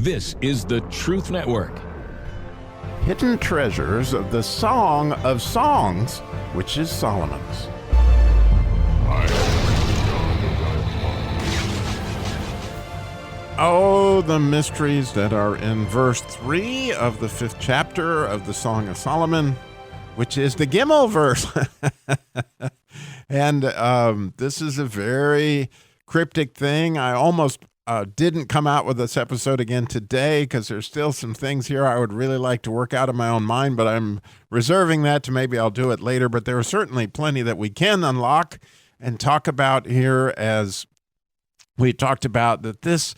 This is the Truth Network. Hidden treasures of the Song of Songs, which is Solomon's. Oh, the mysteries that are in verse 3 of the 5th chapter of the Song of Solomon, which is the Gimmel Verse. And this is a very cryptic thing. I almost didn't come out with this episode again today because there's still some things here I would really like to work out in my own mind, but I'm reserving that to maybe I'll do it later. But there are certainly plenty that we can unlock and talk about here, as we talked about that this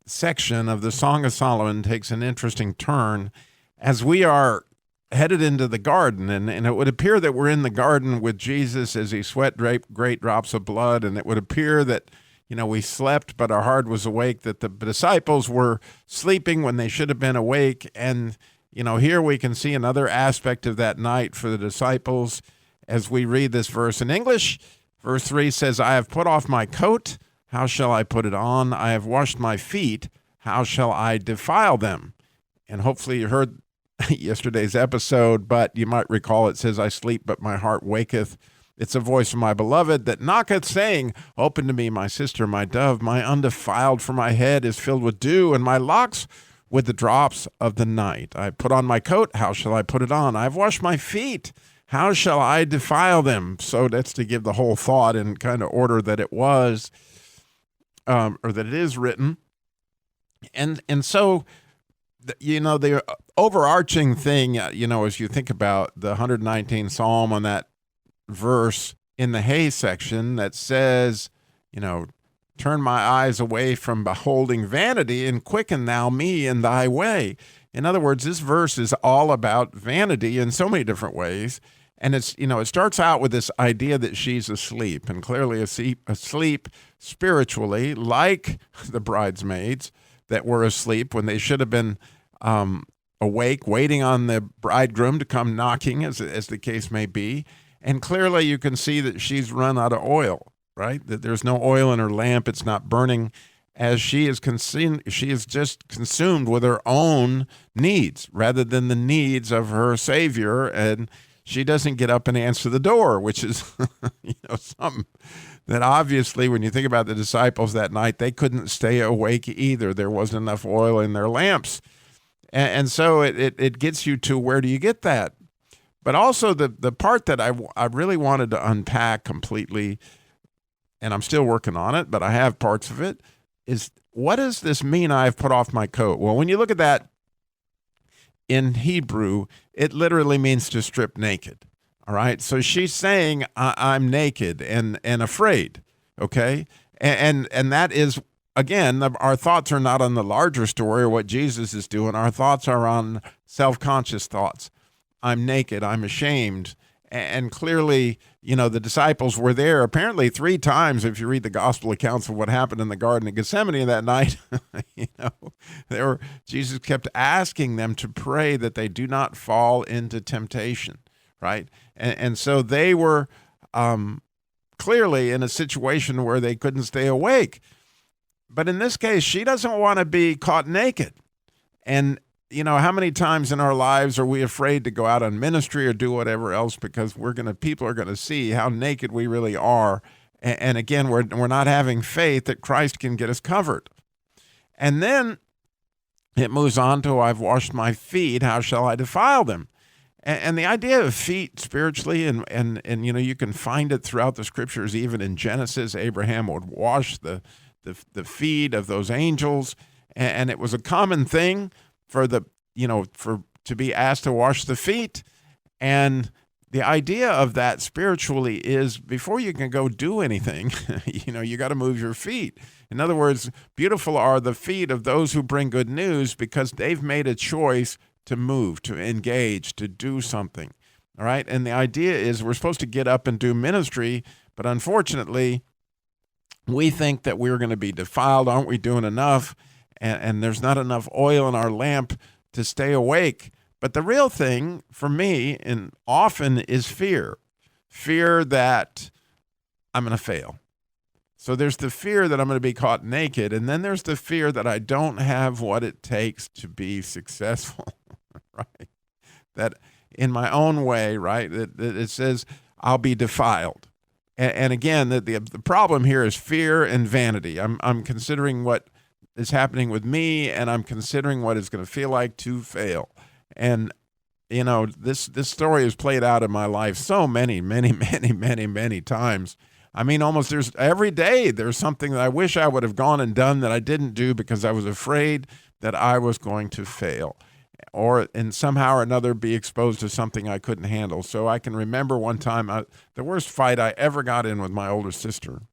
section of the Song of Solomon takes an interesting turn as we are headed into the garden. And it would appear that we're in the garden with Jesus as he sweat great drops of blood. And it would appear that, we slept, but our heart was awake, that the disciples were sleeping when they should have been awake. And, here we can see another aspect of that night for the disciples as we read this verse in English. Verse 3 says, I have put off my coat. How shall I put it on? I have washed my feet. How shall I defile them? And hopefully you heard yesterday's episode, but you might recall it says, I sleep, but my heart waketh. It's a voice of my beloved that knocketh, saying, Open to me, my sister, my dove, my undefiled, for my head is filled with dew, and my locks with the drops of the night. I put on my coat. How shall I put it on? I have washed my feet. How shall I defile them? So that's to give the whole thought in kind of order that it was, or that it is written. And so, the overarching thing, as you think about the 119th Psalm on that verse in the hay section that says, turn my eyes away from beholding vanity and quicken thou me in thy way. In other words, this verse is all about vanity in so many different ways. And it's, it starts out with this idea that she's asleep, and clearly asleep spiritually, like the bridesmaids that were asleep when they should have been awake, waiting on the bridegroom to come knocking, as the case may be. And clearly you can see that she's run out of oil, right? That there's no oil in her lamp. It's not burning, as she is just consumed with her own needs rather than the needs of her Savior. And she doesn't get up and answer the door, which is, something that obviously when you think about the disciples that night, they couldn't stay awake either. There wasn't enough oil in their lamps. And so it gets you to, where do you get that? But also the part that I really wanted to unpack completely, and I'm still working on it, but I have parts of it, is what does this mean, I've put off my coat? Well, when you look at that in Hebrew, it literally means to strip naked. All right. So she's saying, I'm naked and afraid. Okay. And that is, again, our thoughts are not on the larger story or what Jesus is doing. Our thoughts are on self-conscious thoughts. I'm naked. I'm ashamed. And clearly, the disciples were there apparently 3 times. If you read the gospel accounts of what happened in the Garden of Gethsemane that night, Jesus kept asking them to pray that they do not fall into temptation, right? And so they were clearly in a situation where they couldn't stay awake. But in this case, she doesn't want to be caught naked. And how many times in our lives are we afraid to go out on ministry or do whatever else because people are going to see how naked we really are. And again, we're not having faith that Christ can get us covered. And then it moves on to, I've washed my feet. How shall I defile them? And the idea of feet spiritually, and you can find it throughout the scriptures, even in Genesis, Abraham would wash the feet of those angels. And it was a common thing to be asked to wash the feet. And the idea of that spiritually is, before you can go do anything, you got to move your feet. In other words, beautiful are the feet of those who bring good news because they've made a choice to move, to engage, to do something. All right. And the idea is we're supposed to get up and do ministry, but unfortunately, we think that we're going to be defiled. Aren't we doing enough? And there's not enough oil in our lamp to stay awake. But the real thing for me, and often, is fear that I'm going to fail. So there's the fear that I'm going to be caught naked, and then there's the fear that I don't have what it takes to be successful, right? That in my own way, right, that it says I'll be defiled. And again, the problem here is fear and vanity. I'm considering what is happening with me, and I'm considering what it's going to feel like to fail. And this story is played out in my life so many times. I mean, almost every day there's something that I wish I would have gone and done that I didn't do because I was afraid that I was going to fail or in somehow or another be exposed to something I couldn't handle. So I can remember one time, the worst fight I ever got in with my older sister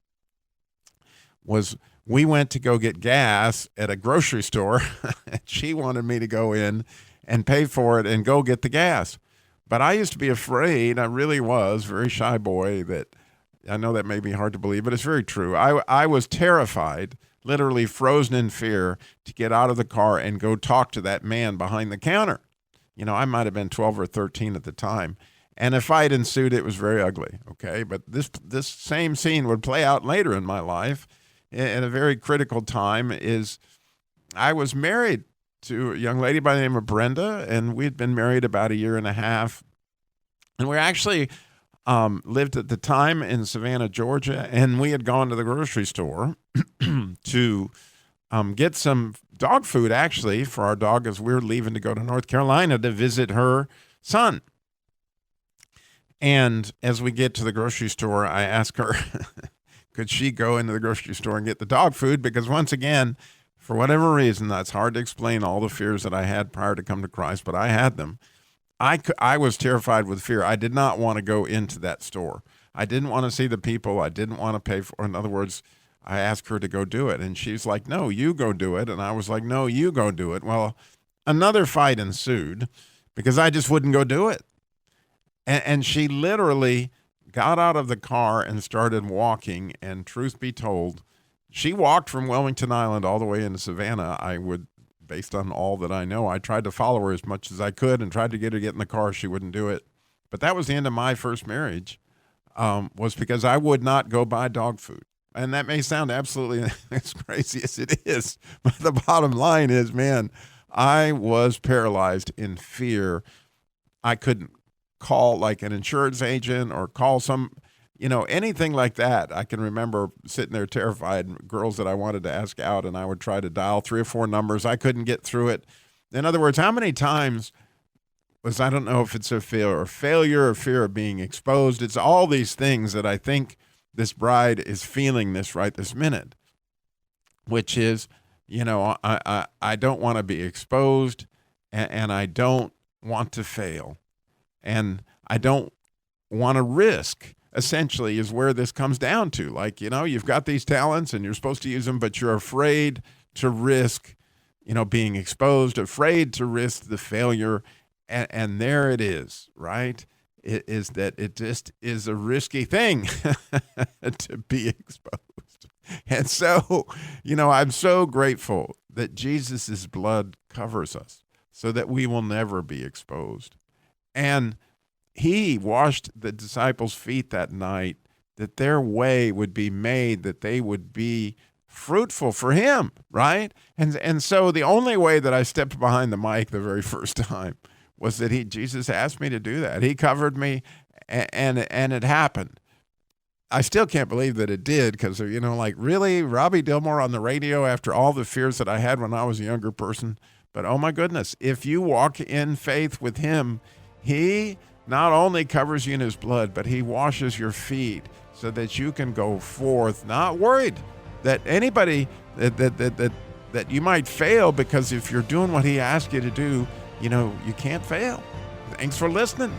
was we went to go get gas at a grocery store. And she wanted me to go in and pay for it and go get the gas. But I used to be afraid, I really was, very shy boy, that I know that may be hard to believe, but it's very true. I was terrified, literally frozen in fear, to get out of the car and go talk to that man behind the counter. I might have been 12 or 13 at the time. And a fight ensued. It was very ugly, okay? But this same scene would play out later in my life at a very critical time. Is I was married to a young lady by the name of Brenda, and we'd been married about a year and a half. And we actually lived at the time in Savannah, Georgia, and we had gone to the grocery store to get some dog food, actually, for our dog as we were leaving to go to North Carolina to visit her son. And as we get to the grocery store, I ask her, could she go into the grocery store and get the dog food? Because once again, for whatever reason, that's hard to explain all the fears that I had prior to come to Christ, but I had them. I was terrified with fear. I did not want to go into that store. I didn't want to see the people. I didn't want to pay for it. In other words, I asked her to go do it. And she's like, no, you go do it. And I was like, no, you go do it. Well, another fight ensued because I just wouldn't go do it. And she literally got out of the car and started walking. And truth be told, she walked from Wilmington Island all the way into Savannah. Based on all that I know, I tried to follow her as much as I could and tried to get her to get in the car. She wouldn't do it. But that was the end of my first marriage, was because I would not go buy dog food. And that may sound absolutely as crazy as it is. But the bottom line is, man, I was paralyzed in fear. I couldn't call like an insurance agent or call anything like that. I can remember sitting there terrified, girls that I wanted to ask out, and I would try to dial 3 or 4 numbers. I couldn't get through it. In other words, how many times I don't know if it's a failure or fear of being exposed. It's all these things that I think this bride is feeling this right this minute, which is, I don't want to be exposed, and I don't want to fail, and I don't want to risk. Essentially is where this comes down to. Like, you've got these talents and you're supposed to use them, but you're afraid to risk, being exposed, afraid to risk the failure. And there it is, right? It is that it just is a risky thing to be exposed. And so, I'm so grateful that Jesus' blood covers us so that we will never be exposed. And he washed the disciples' feet that night, that their way would be made, that they would be fruitful for him, right? And so the only way that I stepped behind the mic the very first time was that Jesus asked me to do that. He covered me, and it happened. I still can't believe that it did, because, really, Robbie Dilmore on the radio after all the fears that I had when I was a younger person. But oh my goodness, if you walk in faith with him, he not only covers you in his blood, but he washes your feet so that you can go forth, not worried that anybody that you might fail, because if you're doing what he asked you to do, you can't fail. Thanks for listening.